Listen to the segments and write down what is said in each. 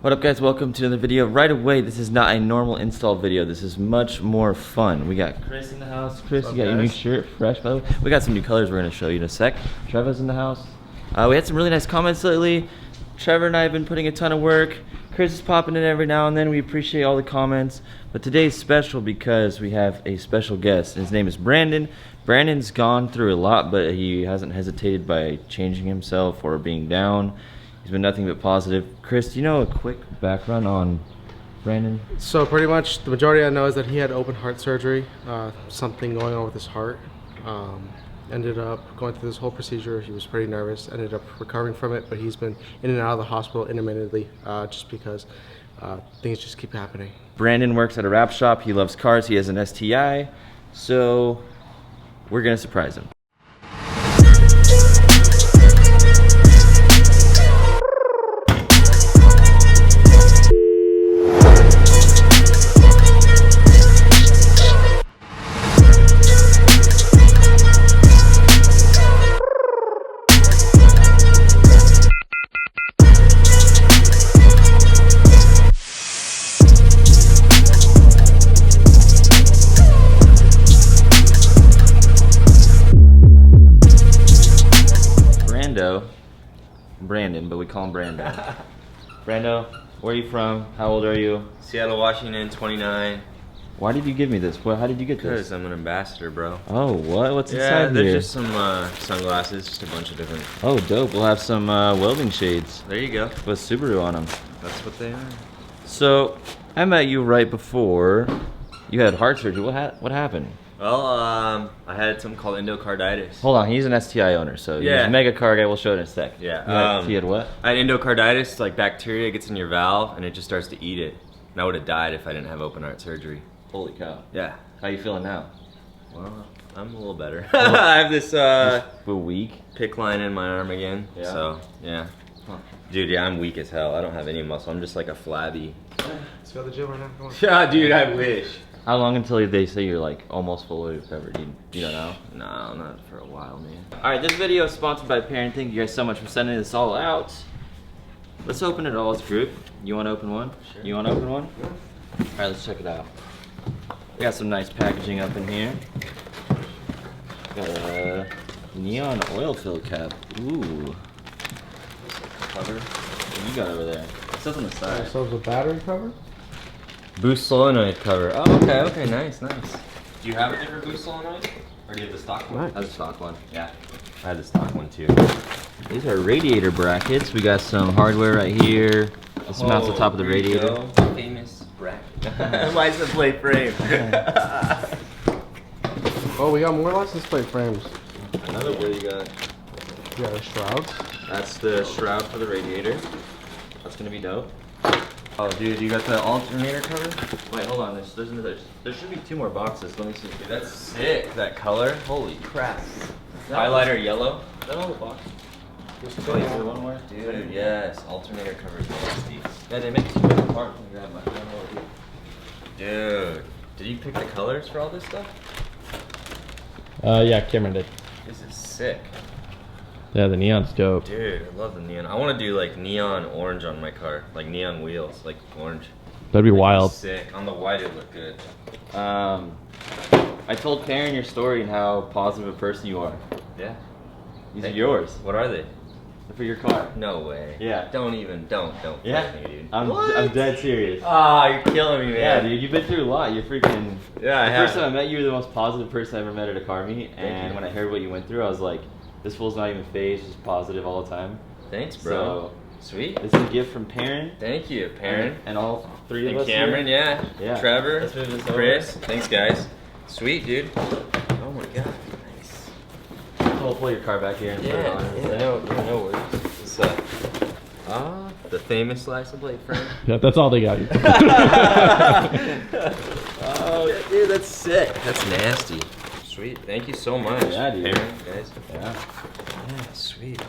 What up guys, welcome to another video. Right away, this is not a normal install video. This is much more fun. We got Chris in the house. Chris, you got your new shirt, fresh by the way. We got some new colors we're gonna show you in a sec. Trevor's in the house. We had some really nice comments lately. Trevor and I have been putting a ton of work. Chris is popping in every now and then. We appreciate all the comments. But today's special because we have a special guest. His name is Brandon. Brandon's gone through a lot, but he hasn't hesitated by changing himself or being down. He's been nothing but positive. Chris, do you know a quick background on Brandon? So pretty much the majority I know is that he had open heart surgery, something going on with his heart. Ended up going through this whole procedure. He was pretty nervous, ended up recovering from it, but he's been in and out of the hospital intermittently just because things just keep happening. Brandon works at a wrap shop. He loves cars. He has an STI. So we're gonna surprise him. Brandon, but we call him Brando. Brando, where are you from? How old are you? Seattle, Washington, 29. Why did you give me this? How did you get this? Because I'm an ambassador, bro. Oh, what? What's inside here? Yeah, there's here? just some sunglasses, just a bunch of different... Oh, dope. We'll have some welding shades. There you go. With Subaru on them. That's what they are. So, I met you right before you had heart surgery. What happened? Well, I had something called endocarditis. Hold on, he's an STI owner, so he's a mega car guy. We'll show it in a sec. Yeah. He had what? I had endocarditis, like bacteria gets in your valve and it just starts to eat it. And I would have died if I didn't have open heart surgery. Holy cow. Yeah. How you feeling now? Well, I'm a little better. I have this a weak PICC line in my arm again. Yeah. So, yeah. Huh. Dude, yeah, I'm weak as hell. I don't have any muscle. I'm just like a flabby. Let's go to the gym right now. Come on. Yeah, dude, I wish. How long until they say you're like almost fully recovered? You don't know? No, not for a while, man. Alright, this video is sponsored by Perrin. Thank you guys so much for sending this all out. Let's open it all as a group. You want to open one? Sure. You want to open one? Alright, let's check it out. We got some nice packaging up in here. Got a neon oil fill cap. Ooh. Cover. What you got over there? What's up on the side? So the battery cover? Boost solenoid cover. Oh, okay, nice. Do you have a different boost solenoid? Or do you have the stock one? Nice. I have the stock one. Yeah. I had the stock one too. These are radiator brackets. We got some hardware right here. This mounts the top of the radiator. Famous bracket. License plate frame. Oh, we got more license plate frames. Another what you got? We got our shrouds. That's the shroud for the radiator. That's gonna be dope. Oh, dude, you got the alternator cover? Wait, hold on. There should be 2 more boxes. Let me see. Dude, that's sick. That color. Holy crap. Highlighter yellow. Is that all the box? There's Is there one more? Dude, yes. Alternator cover is nasty. Yeah, they make 2 different parts when you grab my phone. Dude, did you pick the colors for all this stuff? Yeah, Cameron did. This is sick. Yeah, the neon's dope. Dude, I love the neon. I want to do like neon orange on my car, like neon wheels, like orange. That'd be wild. Sick. On the white, it look good. I told Perrin your story and how positive a person you are. Yeah. These are yours. What are they? They're for your car. No way. Yeah. Don't. Yeah. Me, dude. I'm dead serious. Ah, you're killing me, man. Yeah, dude, you've been through a lot. You're freaking. Yeah, I The have. first time I met you, you were the most positive person I ever met at a car meet. And you. when I heard what you went through, I was like, this fool's not even phased, just positive all the time. Thanks, bro. So, Sweet. this is a gift from Perrin. Thank you, Perrin. And all 3 of And us. Cameron, here. yeah. Trevor, Let's move this over. Chris. Thanks, guys. Sweet, dude. Oh my god. Nice. We'll pull your car back here and put it on. Yeah. No worries. It's the famous license plate frame. Yeah, that's all they got. Oh, dude, that's sick. That's nasty. Sweet. Thank you so much. Yeah, dude. Perrin, guys. Yeah. Yeah, sweet.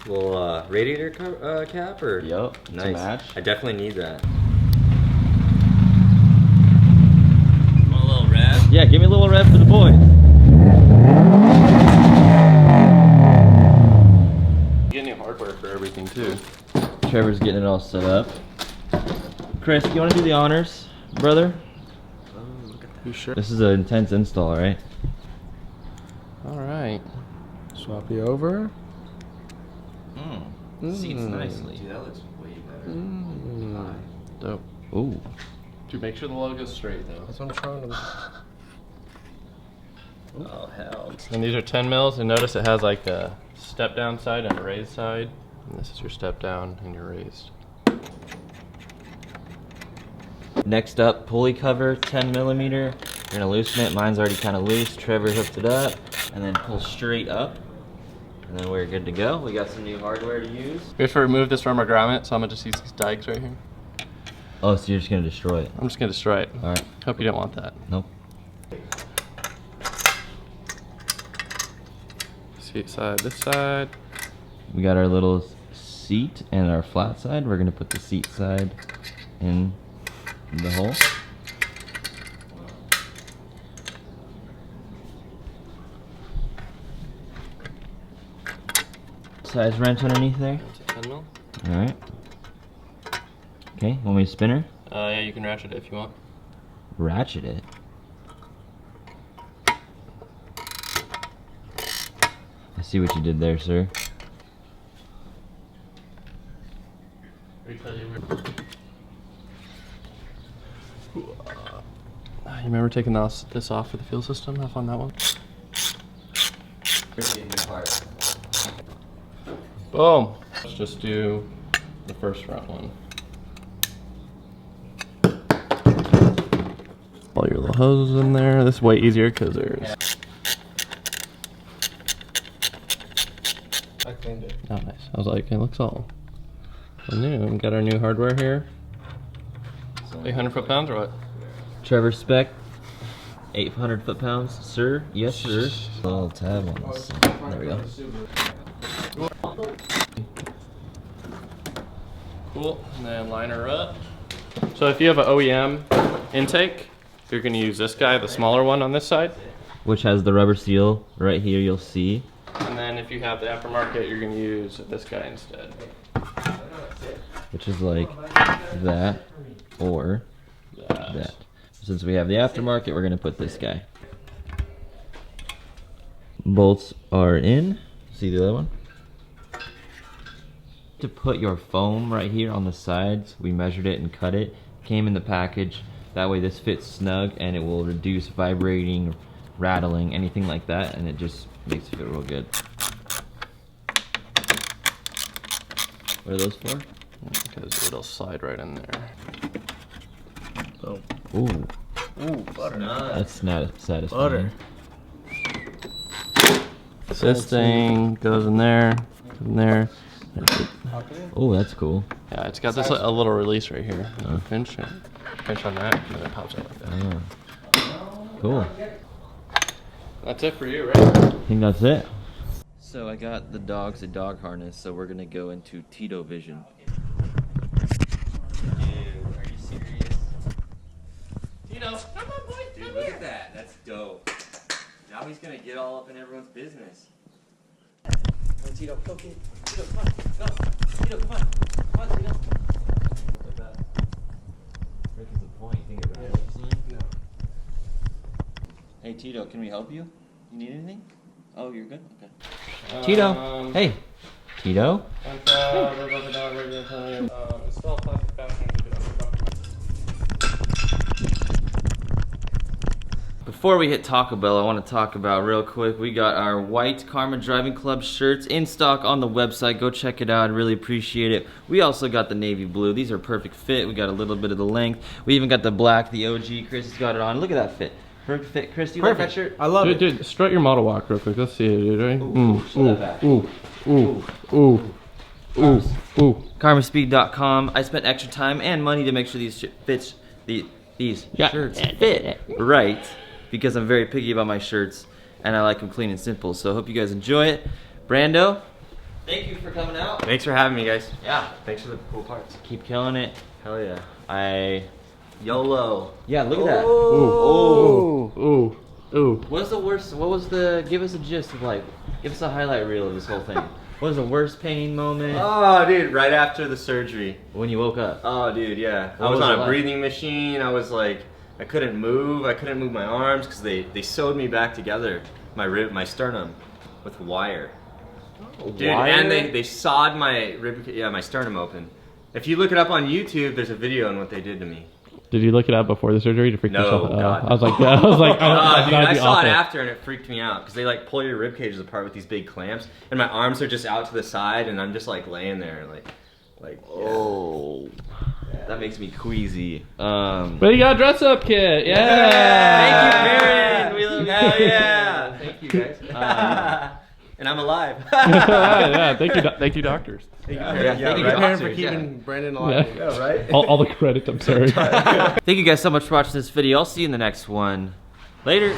Little radiator cap or? Yup. To Nice. match. I definitely need that. Want a little rev? Yeah, give me a little rev for the boys. Get new hardware for everything too. Trevor's getting it all set up. Chris, you want to do the honors, brother? You sure? This is an intense install, right? All right. Swap you over. Seats nicely. Dude, that looks way better. Dope. Ooh. Dude, make sure the logo's straight though. That's what I'm trying to. Oh, hell. And these are 10 mils, and notice it has like a step down side and a raised side. And this is your step down and your raised. Next up, pulley cover, 10 millimeter. You're gonna loosen it. Mine's already kind of loose. Trevor hooked it up, and then pull straight up. And then we're good to go. We got some new hardware to use. We have to remove this from our grommet, so I'm gonna just use these dikes right here. Oh, so you're just gonna destroy it? I'm just gonna destroy it. All right. Hope you didn't want that. Nope. Seat side, this side. We got our little seat and our flat side. We're gonna put the seat side in the hole. Size wrench underneath there. It's a 10 mil. All right. Okay, want me to spin her? Yeah, you can ratchet it if you want. Ratchet it. I see what you did there, sir. You remember taking this off for the fuel system? Have fun that one. Boom. Let's just do the first front one. All your little hoses in there. This is way easier because there's. I cleaned it. Oh, nice. I was like, it looks all new. We got our new hardware here. 800 foot-pounds or what? Trevor spec, 800 foot-pounds, sir. Yes, sir. A little tab on this. There we go. Cool. And then line her up. So if you have an OEM intake, you're going to use this guy, the smaller one on this side. Which has the rubber seal right here. You'll see. And then if you have the aftermarket, you're going to use this guy instead. Which is like that or that. Since we have the aftermarket, we're gonna put this guy. Bolts are in. See the other one? To put your foam right here on the sides, we measured it and cut it. Came in the package. That way this fits snug and it will reduce vibrating, rattling, anything like that, and it just makes it fit real good. What are those for? Because it'll slide right in there. Oh. Ooh, Ooh, butter. that's not satisfying. Butter. This thing goes in there, in there. Oh, that's cool. Yeah, it's got this a little release right here. Pinch on that, and then it pops out like that. Cool. That's it for you, right? I think that's it. So I got the dogs a dog harness, so we're gonna go into Tito Vision. Dude, are you serious? Tito, come on, boy. Dude, look at that. That's dope. Now he's gonna get all up in everyone's business. Come on, Tito, go, kid. Tito, come on, go. Tito, come on. Come on, Tito. Like that. Rick is the point, think about it. No. Hey, Tito, can we help you? You need anything? Oh, you're good? Okay. Tito! Hey! Tito? Install plastic fasteners. Before we hit Taco Bell, I want to talk about real quick, we got our white Karma Driving Club shirts in stock on the website. Go check it out. I really appreciate it. We also got the navy blue. These are perfect fit. We got a little bit of the length. We even got the black, the OG. Chris has got it on. Look at that fit. Perfect fit. Chris, do you like that shirt? I love it. Dude, strut your model walk real quick. Let's see it, dude. Right? Show that back. KarmaSpeed.com. I spent extra time and money to make sure these shirts fit right, because I'm very picky about my shirts and I like them clean and simple. So I hope you guys enjoy it. Brando, thank you for coming out. Thanks for having me, guys. Yeah. Thanks for the cool parts. Keep killing it. Hell yeah. YOLO. Yeah, look at that. Ooh. What's the worst? What was the? Give us a gist of give us a highlight reel of this whole thing. What was the worst pain moment? Oh, dude, right after the surgery. When you woke up? Oh, dude, yeah. What I was was it on a like? breathing machine. I was like, I couldn't move. I couldn't move my arms because they sewed me back together, my sternum, with wire. Dude, Wire? and they sawed my my sternum open. If you look it up on YouTube, there's a video on what they did to me. Did you look it up before the surgery to freak No, yourself out? God. I was like, yeah, I was like, Oh, dude, that'd I be saw it awful. after and it freaked me out because they like pull your rib cages apart with these big clamps, and my arms are just out to the side, and I'm just like laying there, like. Oh, that makes me queasy. But you got a dress up kit, yeah! Thank you, Perrin. We love you. Hell yeah! Thank you, guys. And I'm alive. yeah, thank you, doctors. Thank you, Yeah, Perrin. thank you, right. Parent for Boxers, yeah. keeping Brandon alive. Yeah. Yeah, right. All the credit, I'm sorry. Thank you guys so much for watching this video. I'll see you in the next one. Later.